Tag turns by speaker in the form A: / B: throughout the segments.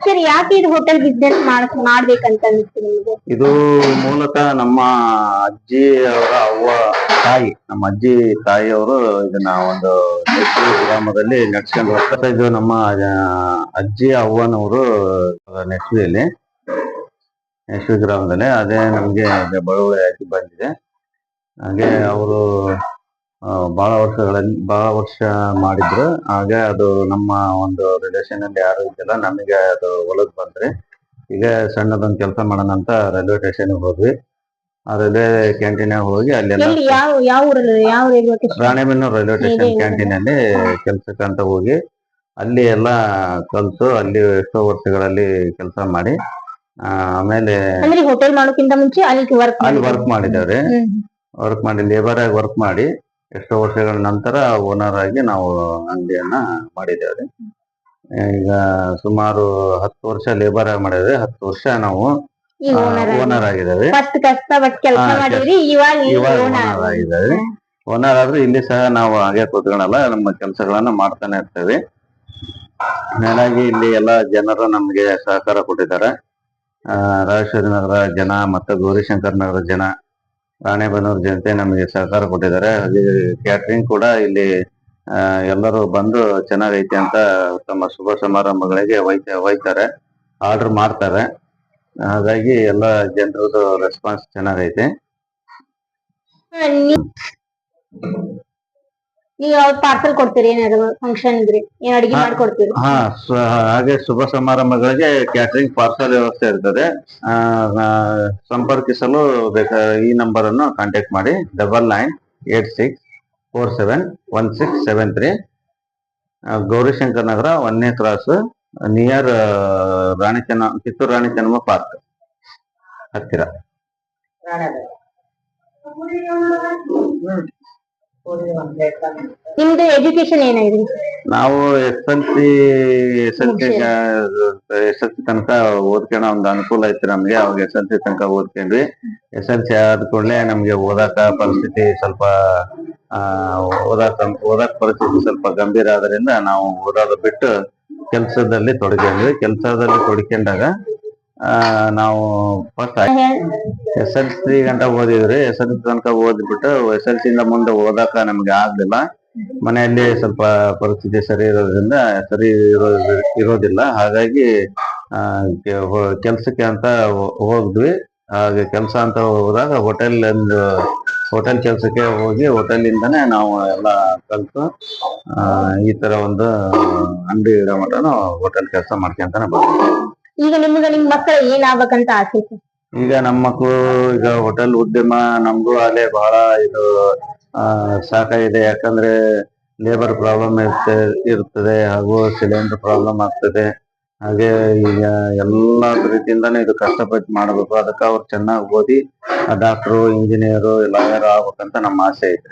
A: Sir ಯಾಕೆ ಇದು hotel business ಮಾಡ್ಬೇಕಂತ ಅನಿಸ್ತು ನಿಮಗೆ?
B: ಇದು ಮೂಲತಃ ನಮ್ಮ ಅಜ್ಜಿ ಅವರ ಅವ್ವ ತಾಯಿ, ನಮ್ಮ ಅಜ್ಜಿ ತಾಯಿಯವರು ಇದನ್ನ ಒಂದು ಗ್ರಾಮದಲ್ಲಿ ನಡ್ಸ್ಕೊಂಡು ಹೋಗ್ತಾರೆ. ಇದು ನಮ್ಮ ಅಜ್ಜಿ ಅವ್ವನವರು ನೆಟ್ವಿಯಲ್ಲಿ ನೆಟ್ವಿ ಗ್ರಾಮದಲ್ಲಿ ಅದೇ ನಮ್ಗೆ ಬಳುವಳಿ ಆಗಿ ಬಂದಿದೆ. ಹಾಗೆ ಅವರು ಬಹಳ ವರ್ಷ ಮಾಡಿದ್ರು. ಹಾಗೆ ಅದು ನಮ್ಮ ಒಂದು ರಿಲೇಷನ್ ಅಲ್ಲಿ ಯಾರು ಇದ್ದಿಲ್ಲ, ನಮಗೆ ಅದು ಒಳಗ್ ಬಂದ್ರೆ ಈಗ ಸಣ್ಣದೊಂದು ಕೆಲಸ ಮಾಡೋಣ ಅಂತ ರೈಲ್ವೆ ಸ್ಟೇಷನ್ ಹೋದ್ವಿ. ಆ ರೈಲ್ವೆ ಕ್ಯಾಂಟೀನ್ ಹೋಗಿ ಅಲ್ಲೆಲ್ಲ ರಾಣೆಬೆನ್ನೂರು ರೈಲ್ವೆ ಸ್ಟೇಷನ್ ಕ್ಯಾಂಟೀನ್ ಅಲ್ಲಿ ಕೆಲ್ಸಕ್ಕಂತ ಹೋಗಿ ಅಲ್ಲಿ ಎಲ್ಲ ಕಲ್ತು ಅಲ್ಲಿ ಎಷ್ಟೋ ವರ್ಷಗಳಲ್ಲಿ ಕೆಲಸ ಮಾಡಿ ಆಮೇಲೆ
A: ಹೋಟೆಲ್ ಮಾಡೋಕ್ಕಿಂತ ಮುಂಚೆ
B: ಅಲ್ಲಿ ವರ್ಕ್ ಮಾಡಿದ್ದೇವ್ರಿ. ವರ್ಕ್ ಮಾಡಿ ಲೇಬರ್ ಆಗಿ ವರ್ಕ್ ಮಾಡಿ ಎಷ್ಟೋ ವರ್ಷಗಳ ನಂತರ ಓನರ್ ಆಗಿ ನಾವು ಅಂಗಡಿಯನ್ನ ಮಾಡಿದ್ದೇವೆ. ಈಗ ಸುಮಾರು 10 ವರ್ಷ ಲೇಬರ್ ಆಗಿ ಮಾಡಿದ್ರೆ 10 ವರ್ಷ ನಾವು ಓನರ್ ಆಗಿದ್ದೇವೆ. ಇವಾಗ ಓನರ್ ಆಗಿದ್ದೇವೆ. ಓನರ್ ಆದ್ರೆ ಇಲ್ಲಿ ಸಹ ನಾವು ಹಾಗೆ ಕೂತ್ಕೊಳ್ಳಲ್ಲ, ನಮ್ಮ ಕೆಲಸಗಳನ್ನ ಮಾಡ್ತಾನೆ ಇರ್ತೇವೆ. ಮೇಲಾಗಿ ಇಲ್ಲಿ ಎಲ್ಲ ಜನರು ನಮ್ಗೆ ಸಹಕಾರ ಕೊಟ್ಟಿದ್ದಾರೆ. ರಾಜೇಶ್ವರಿ ನಗರ ಜನ ಮತ್ತು ಗೌರಿಶಂಕರ್ ನಗರ ಜನ, ರಾಣೆಬೆನ್ನೂರು ಜನತೆ ನಮಗೆ ಸಹಕಾರ ಕೊಟ್ಟಿದ್ದಾರೆ. ಹಾಗೆ ಕ್ಯಾಟ್ರಿಂಗ್ ಕೂಡ ಇಲ್ಲಿ ಎಲ್ಲರೂ ಬಂದು ಚೆನ್ನಾಗೈತೆ ಅಂತ ತಮ್ಮ ಶುಭ ಸಮಾರಂಭಗಳಿಗೆ ಒಯ್ತಾರೆ, ಆರ್ಡರ್ ಮಾಡ್ತಾರೆ. ಹಾಗಾಗಿ ಎಲ್ಲ ಜನರದ್ದು ರೆಸ್ಪಾನ್ಸ್ ಚೆನ್ನಾಗೈತೆ.
A: ನೀವು ಪಾರ್ಸಲ್ ಕೊಡ್ತೀರಿ? ಏನಾದ್ರು ಫಂಕ್ಷನ್ ಇದ್ರೆ ಏನ್ ಅಡಿಗೆ ಮಾಡ್ಕೊಡ್ತೀರಿ?
B: ಹಾಗೆ ಶುಭ ಸಮಾರಂಭಗಳಿಗೆ ಕ್ಯಾಟರಿಂಗ್ ಪಾರ್ಸಲ್ ವ್ಯವಸ್ಥೆ ಇರ್ತದೆ. ಸಂಪರ್ಕಿಸಲು ಈ ನಂಬರ್ ಅನ್ನು ಕಾಂಟ್ಯಾಕ್ಟ್ ಮಾಡಿ 9986471673 ಗೌರಿಶಂಕರ್ ನಗರ 1ನೇ cross near Kittur Rani Chennamma park ಹತ್ತಿರ.
A: ನಿಮ್ದು ಎಜುಕೇಶನ್ ಏನಾಗಿದೆ?
B: ನಾವು SLC ತನಕ ಓದ್ಕೊಂಡ ಒಂದು ಅನುಕೂಲ ಐತಿ ನಮ್ಗೆ. ಅವಾಗ SLC ತನಕ ಓದ್ಕೊಂಡ್ವಿ. SLC ಆದ ಕೂಡಲೇ ನಮ್ಗೆ ಓದಾಕ ಪರಿಸ್ಥಿತಿ ಸ್ವಲ್ಪ ಪರಿಸ್ಥಿತಿ ಸ್ವಲ್ಪ ಗಂಭೀರ ಆದ್ರಿಂದ ನಾವು ಓದೋದು ಬಿಟ್ಟು ಕೆಲಸದಲ್ಲಿ ತೊಡಗಿದ್ವಿ. ಕೆಲಸದಲ್ಲಿ ತೊಡ್ಕೊಂಡಾಗ ನಾವು ಫಸ್ಟ್ SLC ಗಂಟ ಓದಿದ್ರಿ. SLC ತನಕ ಓದ್ಬಿಟ್ಟು SLC ಇಂದ ಮುಂದೆ ಓದಾಕ ನಮ್ಗೆ ಆಗ್ಲಿಲ್ಲ. ಮನೆಯಲ್ಲಿ ಸ್ವಲ್ಪ ಪರಿಸ್ಥಿತಿ ಸರಿ ಇರೋದಿಲ್ಲ. ಹಾಗಾಗಿ ಕೆಲ್ಸಕ್ಕೆ ಅಂತ ಹೋದ್ವಿ. ಹಾಗೆ ಕೆಲಸ ಅಂತ ಹೋದಾಗ ಹೋಟೆಲ್ ಕೆಲ್ಸಕ್ಕೆ ಹೋಗಿ ಹೋಟೆಲಿಂದಾನೇ ನಾವು ಎಲ್ಲ ಕಲ್ತು ಈ ತರ ಒಂದು ಅಂಗಡಿ ಇರೋ ಮಟನು ಹೋಟೆಲ್ ಕೆಲಸ ಮಾಡ್ಕೊಂತಾನೆ ಬರ್ತೀವಿ.
A: ಈಗ ನಿಮ್ ಮಕ್ಕಳು ಏನ್ ಆಗ್ಬೇಕಂತ ಆಸೆ?
B: ಈಗ ನಮ್ಮ ಮಕ್ಕಳು ಈಗ ಹೋಟೆಲ್ ಉದ್ಯಮ ನಮ್ಗೂ ಅಲ್ಲೇ ಬಹಳ ಇದು ಸಾಕಾಗಿದೆ. ಯಾಕಂದ್ರೆ ಲೇಬರ್ ಪ್ರಾಬ್ಲಮ್ ಇರ್ತದೆ, ಹಾಗೂ ಸಿಲಿಂಡರ್ ಪ್ರಾಬ್ಲಮ್ ಆಗ್ತದೆ. ಹಾಗೆ ಈಗ ಎಲ್ಲಾ ರೀತಿಯಿಂದಾನೇ ಇದು ಕಷ್ಟಪಟ್ಟು ಮಾಡಬೇಕು. ಅದಕ್ಕೆ ಅವ್ರು ಚೆನ್ನಾಗಿ ಓದಿ ಡಾಕ್ಟ್ರು, ಇಂಜಿನಿಯರು, ಲಾಯರ್ ಆಗ್ಬೇಕಂತ ನಮ್ಮ ಆಸೆ ಐತೆ.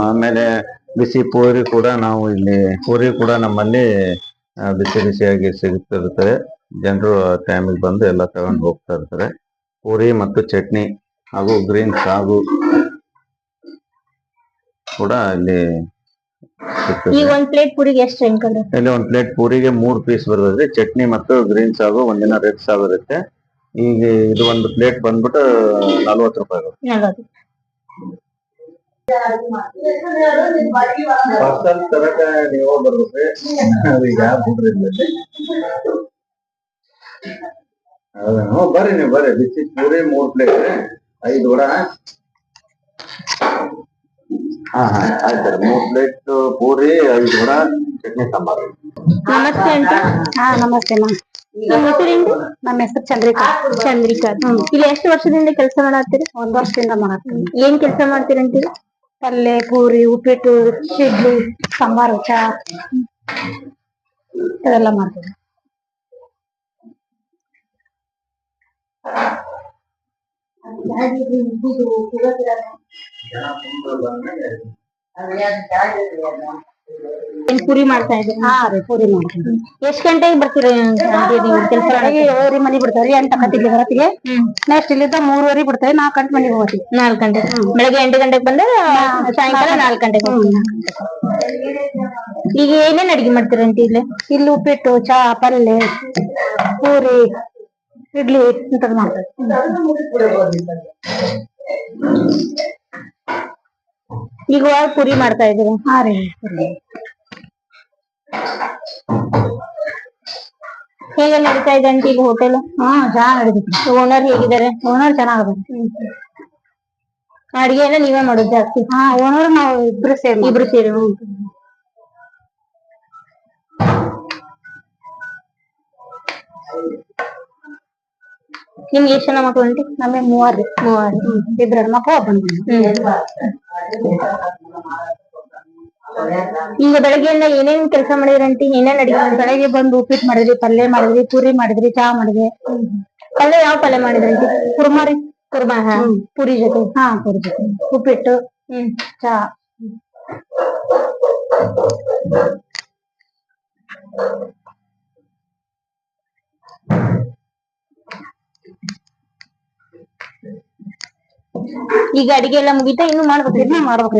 B: ಆಮೇಲೆ ಬಿಸಿ ಪೂರಿ ಕೂಡ ನಮ್ಮಲ್ಲಿ ಬಿಸಿಯಾಗಿ ಸಿಗುತ್ತಿರುತ್ತದೆ. ಜನರು ಟೈಮಿಗೆ ಬಂದು ಎಲ್ಲ ತಗೊಂಡು ಹೋಗ್ತಾ ಇರ್ತಾರೆ. ಪೂರಿ ಮತ್ತು ಚಟ್ನಿ ಹಾಗೂ ಗ್ರೀನ್ ಸಾಗು ಕೂಡ ಇಲ್ಲಿ
A: ಈಗ ಒಂದ್ ಪ್ಲೇಟ್ ಪೂರಿಗೆ ಎಷ್ಟು?
B: ಇಲ್ಲಿ ಒಂದ್ ಪ್ಲೇಟ್ ಪೂರಿಗೆ 3 ಪೀಸ್ ಬರ್ತದೆ. ಚಟ್ನಿ ಮತ್ತು ಗ್ರೀನ್ ಸಾಗು, ಒಂದಿನ ರೆಡ್ ಸಾಗು ಇರುತ್ತೆ. ಈಗ ಇದು ಒಂದು ಪ್ಲೇಟ್ ಬಂದ್ಬಿಟ್ಟು 40 ರೂಪಾಯಿ. ಪಾರ್ಸಲ್ ತರಕ ನೀವು ಬರ್ಬೇಕು. ಬರ್ರಿ ನೀವು ಬರ್ರಿ. ಬಿಸಿ ಪೂರಿ 3 ಪ್ಲೇಟ್, 5 ವಡ. ಆಯ್ತು. 3 ಪ್ಲೇಟ್ ಪೂರಿ, 5 ವಡ, ಚಟ್ನಿ, ಸಾಂಬಾರು.
A: ನಮಸ್ತೆ ಅಂತ. ನಮಸ್ತೆ ಮಾ. ನಿಮ್ಮ ಹೆಸರೇನು? ನಮ್ಮ ಹೆಸರು ಚಂದ್ರಿಕಾ. ಇಲ್ಲಿ ಎಷ್ಟು ವರ್ಷದಿಂದ ಕೆಲಸ ಮಾಡತ್ತೀರಿ? 1 ವರ್ಷದಿಂದ ಮಾಡತ್ತೀರಿ. ಏನ್ ಕೆಲಸ ಮಾಡ್ತೀರಂತೀರಿ? ಪಲ್ಲೆ, ಪೂರಿ, ಉಪ್ಪಿಟ್ಟು, ಇಡ್ಲಿ, ಸಾಂಬಾರು, ಚಾ ಇದೆಲ್ಲ ಮಾಡ್ತೀವಿ. ಏನ್ ಪುರಿ ಮಾಡ್ತಾ ಇದ್ದೀರಿ?
C: ಹಾ ರೀ ಪೂರಿ ಮಾಡ್ತೀವಿ.
A: ಎಷ್ಟ್ ಗಂಟೆಗೆ ಬರ್ತೀರಿ ಆಂಟಿ ನೀವು ಕೆಲಸ
C: ಬೆಳಗ್ಗೆ 7 ಮನಿ ಬಿಡ್ತಾವ್ರಿ 8 ಕತ್ತಿಗೆ ಬರತ್ತಿಗೆ. ನೆಕ್ಸ್ಟ್ ಇಲ್ಲಿಂದ 3:30 ಬಿಡ್ತೇವೆ 4 ಗಂಟೆ ಮನಿಗೆ ಹೋಗ್ತೀವಿ.
A: 4 ಗಂಟೆ ಬೆಳಗ್ಗೆ 8 ಗಂಟೆಗೆ ಬಂದ್ರೆ ಸಾಯಂಕಾಲ 4 ಗಂಟೆಗೆ ಹೋಗ್ತೀವಿ. ಈಗ ಏನೇನ್ ಅಡಿಗೆ ಮಾಡ್ತೀರಿ ಆಂಟಿ ಇಲ್ಲಿ?
C: ಇಲ್ಲಿ ಉಪ್ಪಿಟ್ಟು, ಚಾ, ಪಲ್ಯ, ಪೂರಿ, ಇಡ್ಲಿ ಇಂಥದ್ ಮಾಡ್ತೇವೆ.
A: ಈಗ ಪುರಿ ಮಾಡ್ತಾ ಇದ್ದೀರಿ?
C: ಹಾ ರೀ.
A: ಹೇಗೆ ನಡೀತಾ ಇದೆ ಆಂಟಿ ಈಗ ಹೋಟೆಲ್?
C: ಹಾ ಚೆನ್ನಾಗ್ ನಡೀತೈತಿ.
A: ಓನರ್ ಹೇಗಿದ್ದಾರೆ?
C: ಓನರ್ ಚೆನ್ನಾಗದ.
A: ಅಡಿಗೆ ಎಲ್ಲ ನೀವೇ ಮಾಡೋದು ಜಾಸ್ತಿ?
C: ಹಾ ಓನರ್ ನಾವು ಇಬ್ರು ಸೇರಿ.
A: ನಿಮ್ಗೆ ಎಷ್ಟು ಜನ ಮಕ್ಕಳು ಆಂಟಿ?
C: ನಮಗೆ 3 ಇಬ್ರು ಹೆಣ್ಮಕ್ಳು ಒಬ್ಬ ಗಂಡು.
A: ಈಗ ಬೆಳಗ್ಗೆಯಿಂದ ಏನೇನ್ ಕೆಲಸ ಮಾಡಿದ್ರಿ ಆಂಟಿ? ಏನೇನ್ ಅಡಿಗೆ?
C: ಬೆಳಗ್ಗೆ ಬಂದು ಉಪ್ಪಿಟ್ಟು ಮಾಡಿದ್ರಿ, ಪಲ್ಯ ಮಾಡಿದ್ರಿ, ಪೂರಿ ಮಾಡಿದ್ರಿ, ಚಾ ಮಾಡಿದ್ವಿ.
A: ಪಲ್ಯ ಯಾವ ಪಲ್ಯ ಮಾಡಿದ್ರಿ ಆಂಟಿ?
C: ಕುರ್ಮಾರಿ.
A: ಕುರ್ಮಾ. ಪುರಿ ಜೊತೆ?
C: ಹಾ ಪೂರಿ ಜೊತೆ ಉಪ್ಪಿಟ್ಟು, ಚಾ.
A: ಈಗ ಅಡಿಗೆ ಎಲ್ಲ ಮುಗಿತಾ? ಇನ್ನು ಮಾಡ್ಬೇಕು?
C: ಇದನ್ನ ಮಾಡ್ಬೇಕು.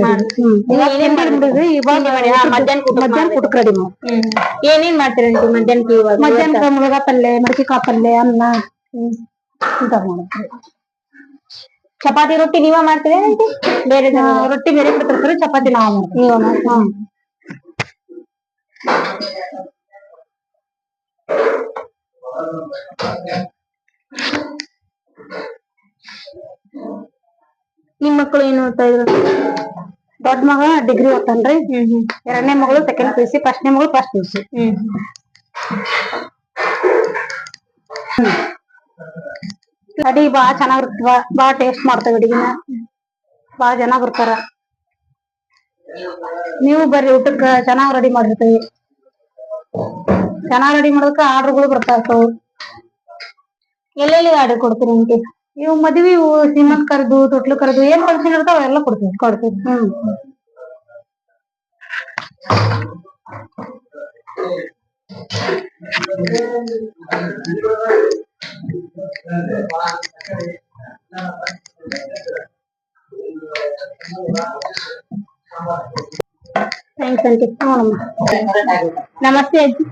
C: ಮಧ್ಯಾಹ್ನ ಊಟಕ್ಕೆ ರೆಡಿ ಮಾಡಿ.
A: ಏನೇನ್ ಮಾಡ್ತೀರಿ ಆಂಟಿ ಮಧ್ಯಾಹ್ನಕ್ಕೆ? ಇವಾಗ
C: ಮಧ್ಯಾಹ್ನ ಮುಳಗ ಪಲ್ಯ, ಮಡಕಿಕಾಯಿ ಪಲ್ಯ, ಅನ್ನ ಇಂತ ಮಾಡ್ತೀವಿ.
A: ಚಪಾತಿ ರೊಟ್ಟಿ ನೀವ ಮಾಡ್ತೀರಿ ಆಂಟಿ? ಬೇರೆ
C: ರೊಟ್ಟಿ ಬೇರೆ ಬಿಡ್ತಾರೆ, ಚಪಾತಿ ನಾವ್ ಮಾಡ್ತೀವಿ.
A: ನೀವ ಮಾಡ್ತೀವಿ. ನಿಮ್ ಮಕ್ಕಳು ಏನ್ ಓದ್ತಾ ಇದ್ರು?
C: ದೊಡ್ಡ ಮಗ ಡಿಗ್ರಿ ಓದ್ತಾನ್ರಿ. 2ನೇ ಮಗಳು ಸೆಕೆಂಡ್ PUC, 1ನೇ ಮಗಳು ಫಸ್ಟ್ PUC. ಅಡಿಗೆ ಬಾಳ ಚೆನ್ನಾಗಿರ್ತವ, ಬಾಳ ಟೇಸ್ಟ್ ಮಾಡ್ತೇವೆ ಅಡಿಗೆನ. ಬಾಳ ಜನ ಬರ್ತಾರ. ನೀವು ಬರ್ರಿ ಊಟಕ್ಕ, ಚೆನ್ನಾಗ್ ರೆಡಿ ಮಾಡಿರ್ತೀವಿ. ಚೆನ್ನಾಗ್ ರೆಡಿ ಮಾಡೋದಕ್ಕ ಆರ್ಡರ್ಗಳು ಬರ್ತಾ ಇರ್ತಾವ.
A: ಎಲ್ಲೆಲ್ಲಿ ಆರ್ಡರ್ ಕೊಡ್ತೀರಿ ಆಂಟಿ?
C: ಇವು ಮದ್ವಿ, ಸೀಮಂತ್ ಕರೆದು, ತೊಟ್ಲು ಕರೆದು, ಏನ್ ಫಂಕ್ಷನ್ ಇರ್ತಾವ ಎಲ್ಲ ಕೊಡ್ತೀವಿ.
A: Thanks aunty. ನಮಸ್ತೆ ಅಜ್ಜಿ.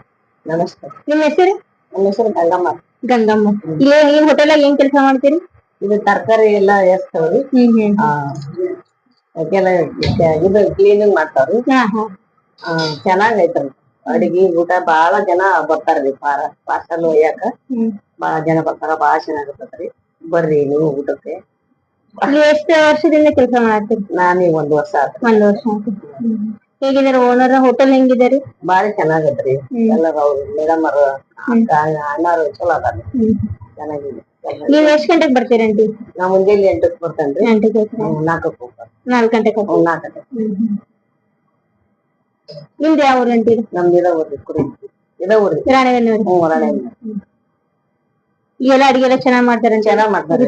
C: ನಮಸ್ತೆ.
A: ನಿಮ್ ಹೆಸರು?
C: ನನ್ನ ಹೆಸರು ಗಂಗಮ್ಮ.
A: ಗಂಗಮ್ಮ. ಇಲ್ಲಿ ಈ ಹೋಟೆಲ್ ಏನ್ ಕೆಲಸ ಮಾಡ್ತೀರಿ?
C: ಇದು ತರಕಾರಿ ಎಲ್ಲಾ ಎಸ್ತವ್ರಿ. ಇದು ಕ್ಲೀನಿಂಗ್ ಮಾಡ್ತಾವ್ರಿ. ಚೆನ್ನಾಗೈತ್ರಿ ಅಡಿಗೆ. ಊಟ ಬಾಳ ಜನ ಬರ್ತಾರ್ರಿ. ಪಾರ್ಸಲ್ ಒಯ್ಯಾಕ ಬಾಳ ಜನ ಬರ್ತಾರ. ಬಾಳ ಚೆನ್ನಾಗಿರ್ತೈತ್ರಿ. ಬರ್ರಿ ನೀವು ಊಟಕ್ಕೆ.
A: ಇಲ್ಲಿ ಎಷ್ಟು ವರ್ಷದಿಂದ ಕೆಲಸ ಮಾಡ್ತೀರಿ?
C: ನಾನೀಗ 1 ವರ್ಷ ಆಯ್ತು.
A: 1 ವರ್ಷ ಆಯ್ತು. ಹೇಗಿದಾರೆ ಓನರ್? ಹೋಟೆಲ್ ಹೆಂಗಿದಾರಿ?
C: ಬಾಳ ಚೆನ್ನಾಗೈತ್ರಿ. ಎಲ್ಲಾರು ಅವ್ರು ಮೇಡಮ್ ಅವ್ರು ಅಣ್ಣಾರು ಚಲೋ ಅದಾರಿ. ಚೆನ್ನಾಗಿದೆ.
A: ನೀವ್ ಎಷ್ಟ್ ಗಂಟೆಗೆ ಬರ್ತೀರಿ ಆಂಟಿ?
C: ನಾ ಮುಂಜಾನೆ 8ಕ್ಕೆ ಬರ್ತೇನ್ರಿ.
A: 4
C: ಹೋಗ್ತಾರೆ.
A: 4 ಗಂಟೆಗೆ?
C: 4 ಗಂಟೆ.
A: ನಿಮ್ದು ಯಾವ ಊರು ಆಂಟಿ?
C: ನಮ್ದು ಇದ ಊರ್ರಿ, ಕುರಿ ಇದ ಊರ್ರಿ.
A: ರಾಣೆಬೆನ್ನೂರು. ಈಗೆಲ್ಲ ಅಡಿಗೆ ಎಲ್ಲ ಚೆನ್ನಾಗ್ ಮಾಡ್ತಾರೆ?
C: ಚೆನ್ನಾಗ್ ಮಾಡ್ತಾರೆ.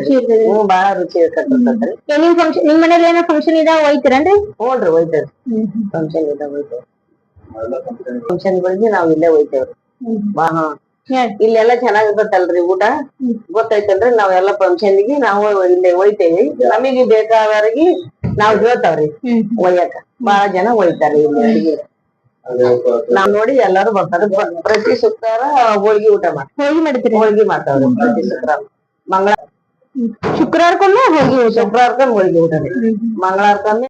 C: ಬಾಳ ರುಚಿ ಇರ್ತೈತ್ರಿ.
A: ನಿಮ್ ಫಂಕ್ಷನ್, ನಿಮ್ ಮನೇಲಿ ಏನೋ ಫಂಕ್ಷನ್ ಇದಾವ ಒಯ್ತೀರನ್ರಿ?
C: ಹೋಗ್ರಿ ಒಯ್ತೇವ್ರಿ. ಫಂಕ್ಷನ್ ಇದ್ದಾಗ ಒಯ್ತೇವ್ರಿ. ಫಂಕ್ಷನ್ಗಳಿಗೆ ನಾವ್ ಇಲ್ಲೇ ಒಯ್ತೇವ್ರಿ. ಇಲ್ಲೆಲ್ಲಾ ಚೆನ್ನಾಗಿರ್ತೈತಲ್ರಿ ಊಟ. ಗೊತ್ತೈತಲ್ರಿ, ನಾವೆಲ್ಲಾ ಫಂಕ್ಷನ್ಗೆ ನಾವು ಇಲ್ಲೇ ಒಯ್ತೇವಿ. ನಮಗೆ ಬೇಕಾದವ್ರಿಗೆ ನಾವ್ ಹೇಳ್ತಾವ್ರಿ ಒಯ್ಯಾಕ. ಬಾಳ ಜನ ಒಯ್ತಾರಿ ಇಲ್ಲಿ ಅಡಿಗೆ. ನಾವ್ ನೋಡಿ ಎಲ್ಲಾರು ಬರ್ತಾರ. ಪ್ರತಿ ಶುಕ್ರವಾರ ಹೋಳ್ಗಿ ಊಟ ಮಾಡ್ತೀವಿ. ಹೋಳ್ಗಿ ಮಾಡ್ತಾವ್ರಿ ಪ್ರತಿ ಶುಕ್ರವಾರ. ಶುಕ್ರವಾರಕ್ಕೊಮ್ಮೆ ಹೋಳ್ಗಿ ಊಟ. ಶುಕ್ರವಾರಕ್ಕೊಮ್ಮೆ ಹೋಳ್ಗಿ ಊಟ ರೀ. ಮಂಗಳವಾರಕ್ಕೊಮ್ಮೆ